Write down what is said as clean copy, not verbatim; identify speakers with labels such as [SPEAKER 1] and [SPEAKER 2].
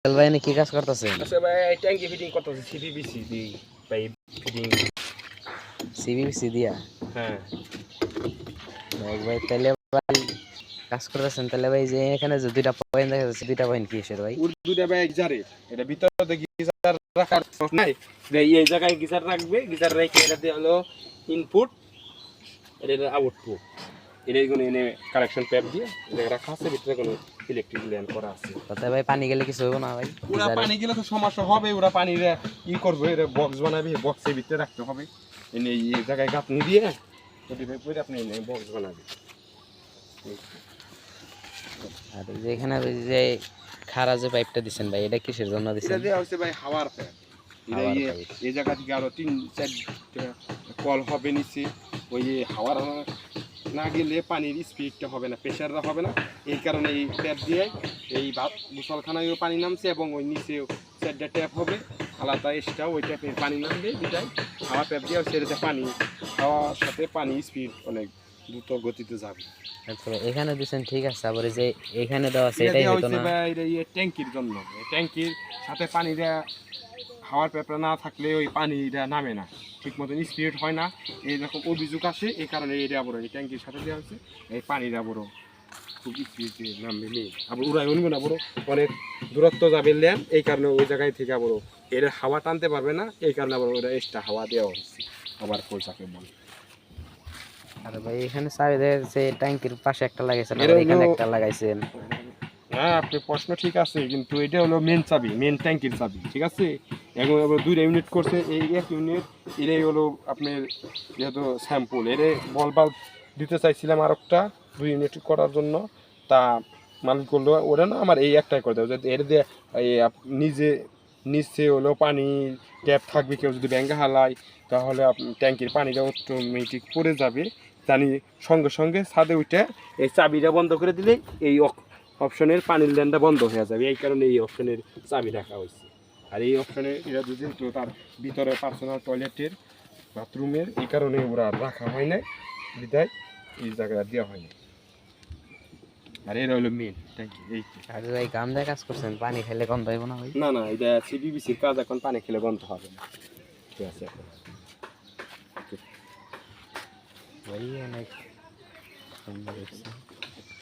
[SPEAKER 1] ভাই কি কাজ করতেছেন?
[SPEAKER 2] আচ্ছা ভাই ট্যাঙ্কি ফিটিং করতেছি সিপিবিসি দিয়ে পাইপ ফিটিং।
[SPEAKER 1] সিবিসি দিয়া?
[SPEAKER 2] হ্যাঁ
[SPEAKER 1] ভাই তাহলে ভাই কাজ করতেছেন তাহলে ভাই যে এখানে যে দুইটা পয়েন্ট দেখা যাচ্ছে দুইটা পয়েন্ট কিসের ভাই?
[SPEAKER 2] দুইটা ভাই গিজারে এটা ভিতরে গিজার রাখার নাই এই জায়গায় গিজার রাখবে গিজার রেখে এটা দিয়ে হলো ইনপুট এটা আউটপুট এটা কোনো এনে কানেকশন প্যাপ দিয়ে এটা রাখা আছে ভিতরে কোনো ইলেকট্রিক লাইন করা আছে।
[SPEAKER 1] তাতে ভাই পানি গেলে কিছু হবে না ভাই?
[SPEAKER 2] ওরা পানি গেলে তো সমস্যা হবে ওরা পানিরে ই করবে এটা বক্স বানাবে বক্সের ভিতরে রাখতে হবে এনে এই জায়গায় গাঁথনি দিয়ে যদি ভাই পরে আপনি এনে বক্স বানাবে।
[SPEAKER 1] আর যে এখানে ওই যে খারা যে পাইপটা দিছেন ভাই এটা কিসের জন্য দিছেন?
[SPEAKER 2] এটা দেওয়া হচ্ছে ভাই হাওয়ার পাইপ। এই জায়গা থেকে আরো 3-4 কল হবে নিচে ওই হাওয়ার না গেলে পানির স্পিডটা হবে না প্রেশারটা হবে না এই কারণে এই ট্যাপ দিয়ে এই গোসলখানায়ও পানি নামছে এবং ওই নিচেও 4টা ট্যাপ হবে আলাদা এক্সট্রা ওই ট্যাপের পানি নামবে দুটাই হাওয়া ট্যাপ দিয়ে সেটাতে পানি হাওয়ার সাথে পানি স্পিড অনেক দ্রুত গতিতে যাবে।
[SPEAKER 1] আচ্ছা এখানে দিছেন ঠিক আছে আবার যে এখানে দেওয়া আছে এটাই হতো না?
[SPEAKER 2] এটা ট্যাঙ্কির জন্য ট্যাঙ্কির সাথে পানিটা হাওয়ার পেপার না থাকলে ওই পানিটা নামে না ঠিক মতন স্পিড হয় না এইরকম অভিযোগ আসে এই কারণে এটা বড় এই ট্যাঙ্কির সাথে দেওয়া হচ্ছে এই পানিটা বড় খুব স্পিডে নামবে নেই আবার উড়াই উনবে না বড় অনেক দূরত্ব যাবে ল্যান এই কারণে ওই জায়গায় থেকে বড় এর হাওয়া টানতে পারবে না এই কারণে আবার ওটা এক্সট্রা হাওয়া দেওয়া হচ্ছে আবার পয়সাকে বলে।
[SPEAKER 1] আর ভাই এখানে চাবিদের যে ট্যাঙ্কির পাশে একটা লাগাইছেন আর এখানে একটা লাগাইছেন।
[SPEAKER 2] হ্যাঁ আপনি প্রশ্ন ঠিক আছে কিন্তু এটা হলো মেন চাবি মেন ট্যাঙ্কির চাবি ঠিক আছে এখন আবার 2টা ইউনিট করছে এই 1 ইউনিট এটাই হলো আপনার যেহেতু স্যাম্পল এর বল বাল্ব দিতে চাইছিলাম আর একটা 2 ইউনিট করার জন্য তা মালিক করলো ওরা না আমার এই একটাই করে দেবো এর দিয়ে নিজে নিচে হলো পানি ট্যাপ থাকবে কেউ যদি ব্যাঙ্গা হালায় তাহলে ট্যাঙ্কির পানিটা অটোমেটিক পড়ে যাবে জানি সঙ্গে সঙ্গে ছাদে উঠে এই চাবিটা বন্ধ করে দিলেই এই অপশনের পানির লাইনটা বন্ধ হয়ে যাবে এই কারণে এই অপশনের চাবি রাখা হয়েছে। আর এই অপশনে এরা যদি তার ভিতরে পার্সোনাল টয়লেটের বাথরুমের এই কারণে ওরা রাখা হয় না বিদায় এই জায়গাটা দেওয়া হয় না। আর এরা হলো মেন ট্যাঙ্কি এই
[SPEAKER 1] আর ভাই গাম দিয়ে কাজ করছেন পানি খেলে গন্ধ হইব না ভাই?
[SPEAKER 2] না না এটা সিবিবিসির কাজ এখন পানি খেলে গন্ধ হবে না ঠিক আছে এখন
[SPEAKER 1] ভাই অনেক সুন্দর হচ্ছে।